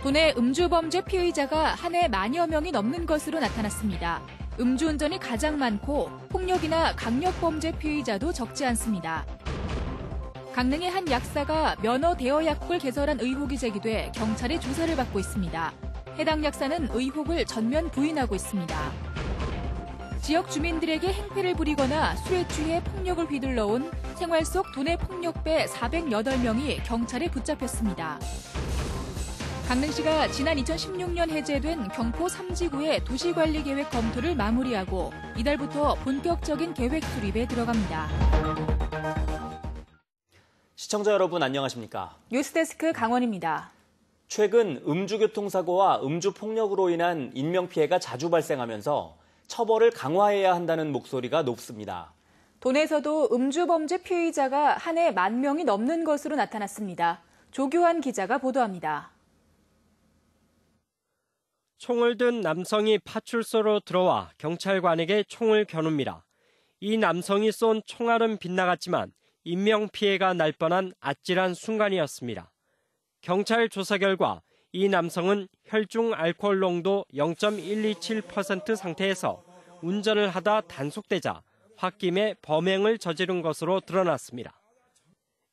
도내 음주범죄 피의자가 한 해 만여 명이 넘는 것으로 나타났습니다. 음주운전이 가장 많고 폭력이나 강력범죄 피의자도 적지 않습니다. 강릉의 한 약사가 면허 대여 약국을 개설한 의혹이 제기돼 경찰의 조사를 받고 있습니다. 해당 약사는 의혹을 전면 부인하고 있습니다. 지역 주민들에게 행패를 부리거나 술에 취해 폭력을 휘둘러온 생활 속 도내 폭력배 408명이 경찰에 붙잡혔습니다. 강릉시가 지난 2016년 해제된 경포 3지구의 도시관리계획 검토를 마무리하고 이달부터 본격적인 계획 수립에 들어갑니다. 시청자 여러분 안녕하십니까? 뉴스데스크 강원입니다. 최근 음주교통사고와 음주폭력으로 인한 인명피해가 자주 발생하면서 처벌을 강화해야 한다는 목소리가 높습니다. 도내에서도 음주범죄 피의자가 한 해 10,000명이 넘는 것으로 나타났습니다. 조규환 기자가 보도합니다. 총을 든 남성이 파출소로 들어와 경찰관에게 총을 겨눕니다. 이 남성이 쏜 총알은 빗나갔지만 인명피해가 날 뻔한 아찔한 순간이었습니다. 경찰 조사 결과 이 남성은 혈중 알코올 농도 0.127% 상태에서 운전을 하다 단속되자 홧김에 범행을 저지른 것으로 드러났습니다.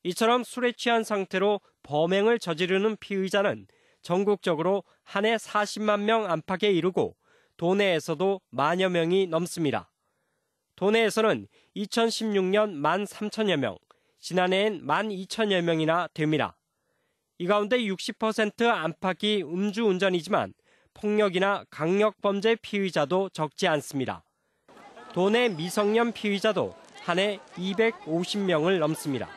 이처럼 술에 취한 상태로 범행을 저지르는 피의자는 전국적으로 한 해 40만 명 안팎에 이르고 도내에서도 만여 명이 넘습니다. 도내에서는 2016년 13,000여 명, 지난해엔 12,000여 명이나 됩니다. 이 가운데 60% 안팎이 음주운전이지만 폭력이나 강력범죄 피의자도 적지 않습니다. 도내 미성년 피의자도 한 해 250명을 넘습니다.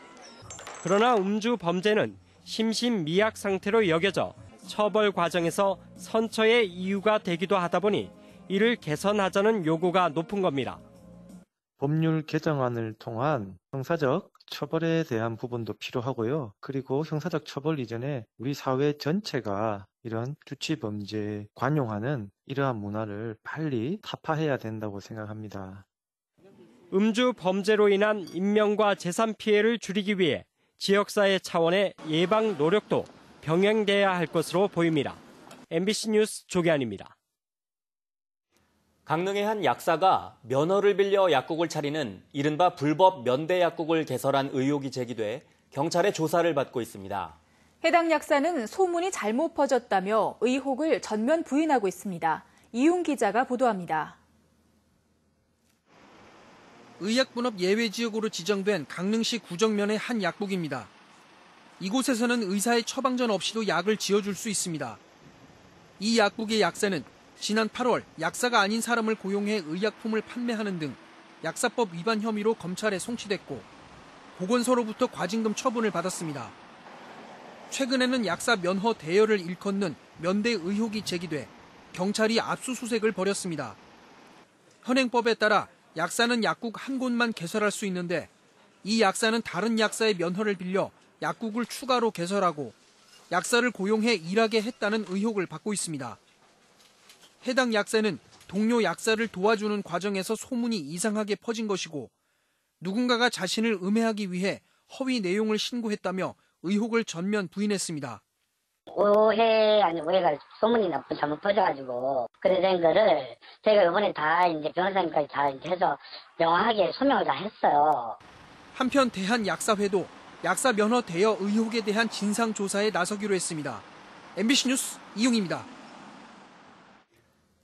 그러나 음주 범죄는 심신미약 상태로 여겨져 처벌 과정에서 선처의 이유가 되기도 하다 보니 이를 개선하자는 요구가 높은 겁니다. 법률 개정안을 통한 형사적 처벌에 대한 부분도 필요하고요. 그리고 형사적 처벌 이전에 우리 사회 전체가 이런 주치범죄 관용하는 이러한 문화를 빨리 타파해야 된다고 생각합니다. 음주 범죄로 인한 인명과 재산 피해를 줄이기 위해 지역사회 차원의 예방 노력도 병행돼야 할 것으로 보입니다. MBC 뉴스 조계환입니다. 강릉의 한 약사가 면허를 빌려 약국을 차리는 이른바 불법 면대 약국을 개설한 의혹이 제기돼 경찰의 조사를 받고 있습니다. 해당 약사는 소문이 잘못 퍼졌다며 의혹을 전면 부인하고 있습니다. 이용 기자가 보도합니다. 의약분업 예외지역으로 지정된 강릉시 구정면의 한 약국입니다. 이곳에서는 의사의 처방전 없이도 약을 지어줄 수 있습니다. 이 약국의 약사는 지난 8월 약사가 아닌 사람을 고용해 의약품을 판매하는 등 약사법 위반 혐의로 검찰에 송치됐고 보건소로부터 과징금 처분을 받았습니다. 최근에는 약사 면허 대여를 일컫는 면대 의혹이 제기돼 경찰이 압수수색을 벌였습니다. 현행법에 따라 약사는 약국 한 곳만 개설할 수 있는데 이 약사는 다른 약사의 면허를 빌려 약국을 추가로 개설하고 약사를 고용해 일하게 했다는 의혹을 받고 있습니다. 해당 약사는 동료 약사를 도와주는 과정에서 소문이 이상하게 퍼진 것이고 누군가가 자신을 음해하기 위해 허위 내용을 신고했다며 의혹을 전면 부인했습니다. 오해 아니 오해가 소문이 잘못 퍼져가지고 그래 된 거를 제가 이번에 다 이제 변호사님까지 다 해서 명확하게 소명을 다 했어요. 한편 대한약사회도 약사 면허 대여 의혹에 대한 진상조사에 나서기로 했습니다. MBC 뉴스 이용입니다.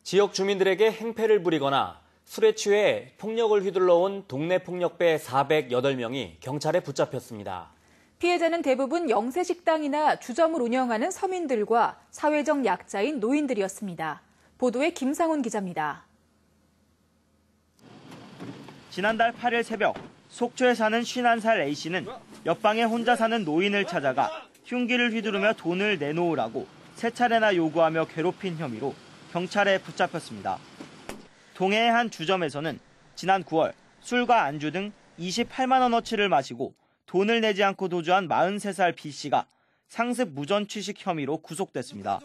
지역 주민들에게 행패를 부리거나 술에 취해 폭력을 휘둘러온 동네 폭력배 408명이 경찰에 붙잡혔습니다. 피해자는 대부분 영세식당이나 주점을 운영하는 서민들과 사회적 약자인 노인들이었습니다. 보도에 김상훈 기자입니다. 지난달 8일 새벽 속초에 사는 51살 A씨는 옆방에 혼자 사는 노인을 찾아가 흉기를 휘두르며 돈을 내놓으라고 3차례나 요구하며 괴롭힌 혐의로 경찰에 붙잡혔습니다. 동해의 한 주점에서는 지난 9월 술과 안주 등 28만 원어치를 마시고 돈을 내지 않고 도주한 43살 B씨가 상습 무전 취식 혐의로 구속됐습니다.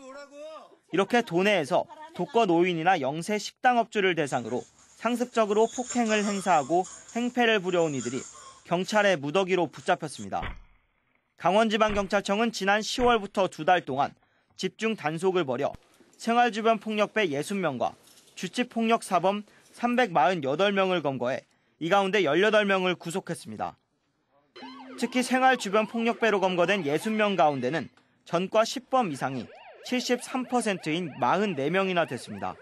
이렇게 도내에서 독거 노인이나 영세 식당업주를 대상으로 상습적으로 폭행을 행사하고 행패를 부려온 이들이 경찰의 무더기로 붙잡혔습니다. 강원지방경찰청은 지난 10월부터 2달 동안 집중 단속을 벌여 생활주변 폭력배 60명과 주치폭력 사범 348명을 검거해 이 가운데 18명을 구속했습니다. 특히 생활주변 폭력배로 검거된 60명 가운데는 전과 10범 이상이 73%인 44명이나 됐습니다.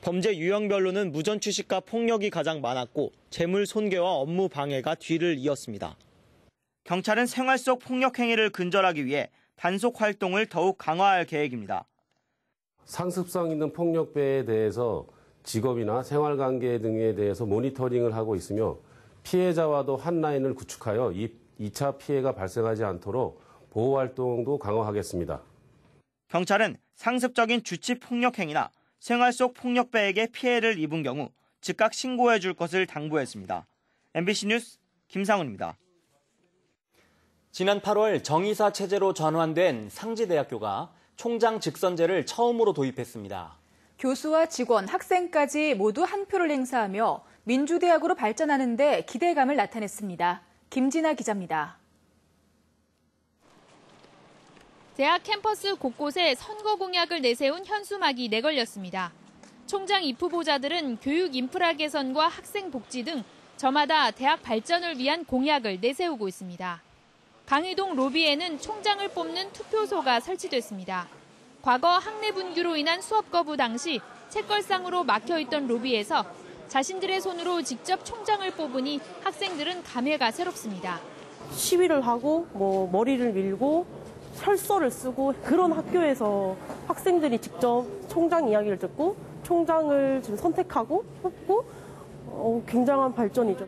범죄 유형별로는 무전취식과 폭력이 가장 많았고 재물 손괴와 업무 방해가 뒤를 이었습니다. 경찰은 생활 속 폭력 행위를 근절하기 위해 단속 활동을 더욱 강화할 계획입니다. 상습성 있는 폭력배에 대해서 직업이나 생활관계 등에 대해서 모니터링을 하고 있으며 피해자와도 한 라인을 구축하여 2차 피해가 발생하지 않도록 보호 활동도 강화하겠습니다. 경찰은 상습적인 주치 폭력 행위나 생활 속 폭력배에게 피해를 입은 경우 즉각 신고해 줄 것을 당부했습니다. MBC 뉴스 김상훈입니다. 지난 8월 정의사 체제로 전환된 상지대학교가 총장 직선제를 처음으로 도입했습니다. 교수와 직원, 학생까지 모두 한 표를 행사하며 민주대학으로 발전하는 데 기대감을 나타냈습니다. 김진아 기자입니다. 대학 캠퍼스 곳곳에 선거 공약을 내세운 현수막이 내걸렸습니다. 총장 입 후보자들은 교육 인프라 개선과 학생 복지 등 저마다 대학 발전을 위한 공약을 내세우고 있습니다. 강의동 로비에는 총장을 뽑는 투표소가 설치됐습니다. 과거 학내 분규로 인한 수업 거부 당시 책걸상으로 막혀있던 로비에서 자신들의 손으로 직접 총장을 뽑으니 학생들은 감회가 새롭습니다. 시위를 하고 머리를 밀고 설서를 쓰고 그런 학교에서 학생들이 직접 총장 이야기를 듣고 총장을 지금 선택하고 뽑고 굉장한 발전이죠.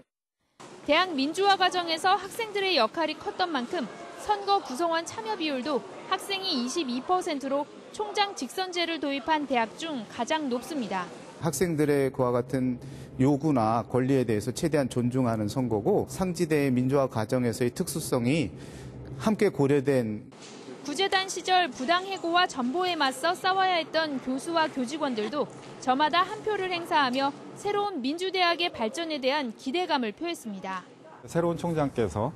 대학 민주화 과정에서 학생들의 역할이 컸던 만큼 선거 구성원 참여 비율도 학생이 22%로 총장 직선제를 도입한 대학 중 가장 높습니다. 학생들의 그와 같은 요구나 권리에 대해서 최대한 존중하는 선거고 상지대의 민주화 과정에서의 특수성이 함께 고려된 구제단 시절 부당해고와 전보에 맞서 싸워야 했던 교수와 교직원들도 저마다 한 표를 행사하며 새로운 민주대학의 발전에 대한 기대감을 표했습니다. 새로운 총장께서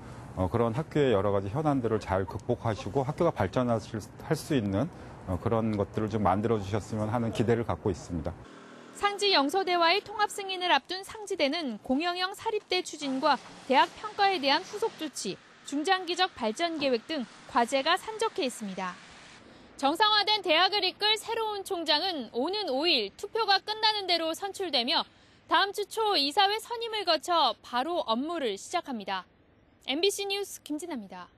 그런 학교의 여러 가지 현안들을 잘 극복하시고 학교가 발전할 수 있는 그런 것들을 좀 만들어주셨으면 하는 기대를 갖고 있습니다. 상지 영서대와의 통합 승인을 앞둔 상지대는 공영형 사립대 추진과 대학 평가에 대한 후속 조치, 중장기적 발전 계획 등 과제가 산적해 있습니다. 정상화된 대학을 이끌 새로운 총장은 오는 5일 투표가 끝나는 대로 선출되며 다음 주 초 이사회 선임을 거쳐 바로 업무를 시작합니다. MBC 뉴스 김진아입니다.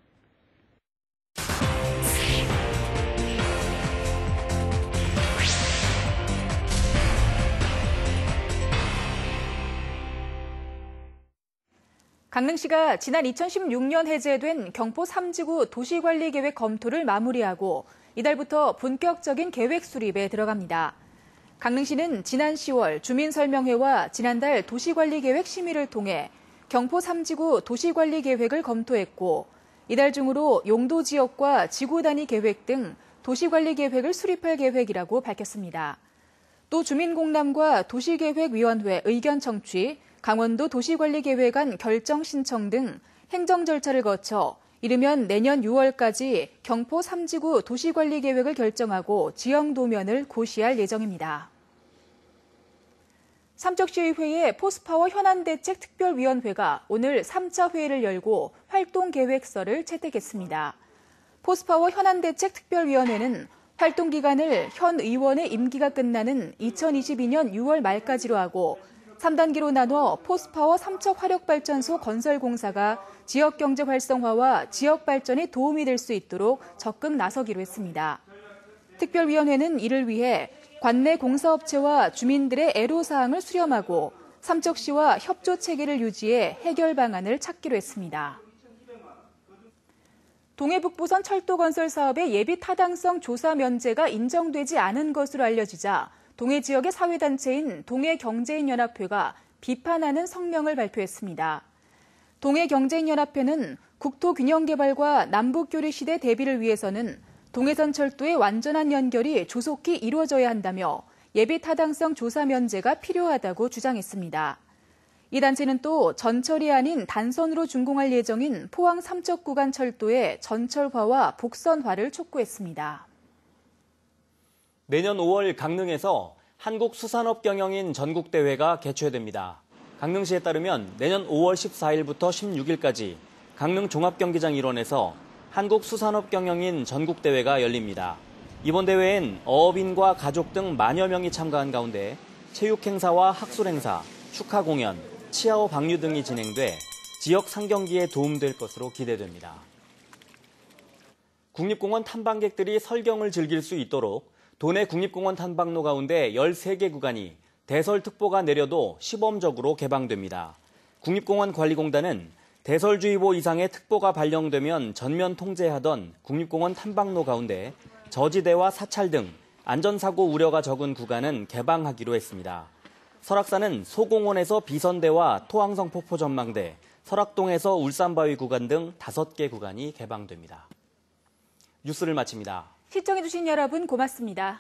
강릉시가 지난 2016년 해제된 경포 3지구 도시관리계획 검토를 마무리하고 이달부터 본격적인 계획 수립에 들어갑니다. 강릉시는 지난 10월 주민설명회와 지난달 도시관리계획 심의를 통해 경포 3지구 도시관리계획을 검토했고 이달 중으로 용도지역과 지구단위 계획 등 도시관리계획을 수립할 계획이라고 밝혔습니다. 또 주민공람과 도시계획위원회 의견 청취, 강원도 도시관리계획안 결정 신청 등 행정 절차를 거쳐 이르면 내년 6월까지 경포 3지구 도시관리계획을 결정하고 지형도면을 고시할 예정입니다. 삼척시의회의 포스파워 현안대책 특별위원회가 오늘 3차 회의를 열고 활동계획서를 채택했습니다. 포스파워 현안대책 특별위원회는 활동기간을 현 의원의 임기가 끝나는 2022년 6월 말까지로 하고 3단계로 나눠 포스파워 삼척화력발전소 건설 공사가 지역경제 활성화와 지역 발전에 도움이 될 수 있도록 적극 나서기로 했습니다. 특별위원회는 이를 위해 관내 공사업체와 주민들의 애로사항을 수렴하고 삼척시와 협조 체계를 유지해 해결 방안을 찾기로 했습니다. 동해북부선 철도 건설 사업의 예비 타당성 조사 면제가 인정되지 않은 것으로 알려지자 동해 지역의 사회단체인 동해경제인연합회가 비판하는 성명을 발표했습니다. 동해경제인연합회는 국토균형개발과 남북교류 시대 대비를 위해서는 동해선 철도의 완전한 연결이 조속히 이루어져야 한다며 예비 타당성 조사 면제가 필요하다고 주장했습니다. 이 단체는 또 전철이 아닌 단선으로 준공할 예정인 포항 삼척 구간 철도의 전철화와 복선화를 촉구했습니다. 내년 5월 강릉에서 한국수산업경영인 전국대회가 개최됩니다. 강릉시에 따르면 내년 5월 14일부터 16일까지 강릉 종합경기장 일원에서 한국수산업경영인 전국대회가 열립니다. 이번 대회엔 어업인과 가족 등 만여 명이 참가한 가운데 체육행사와 학술행사, 축하공연, 치아오 방류 등이 진행돼 지역 상경기에 도움될 것으로 기대됩니다. 국립공원 탐방객들이 설경을 즐길 수 있도록 도내 국립공원 탐방로 가운데 13개 구간이 대설특보가 내려도 시범적으로 개방됩니다. 국립공원관리공단은 대설주의보 이상의 특보가 발령되면 전면 통제하던 국립공원 탐방로 가운데 저지대와 사찰 등 안전사고 우려가 적은 구간은 개방하기로 했습니다. 설악산은 소공원에서 비선대와 토항성 폭포 전망대, 설악동에서 울산바위 구간 등 5개 구간이 개방됩니다. 뉴스를 마칩니다. 시청해주신 여러분 고맙습니다.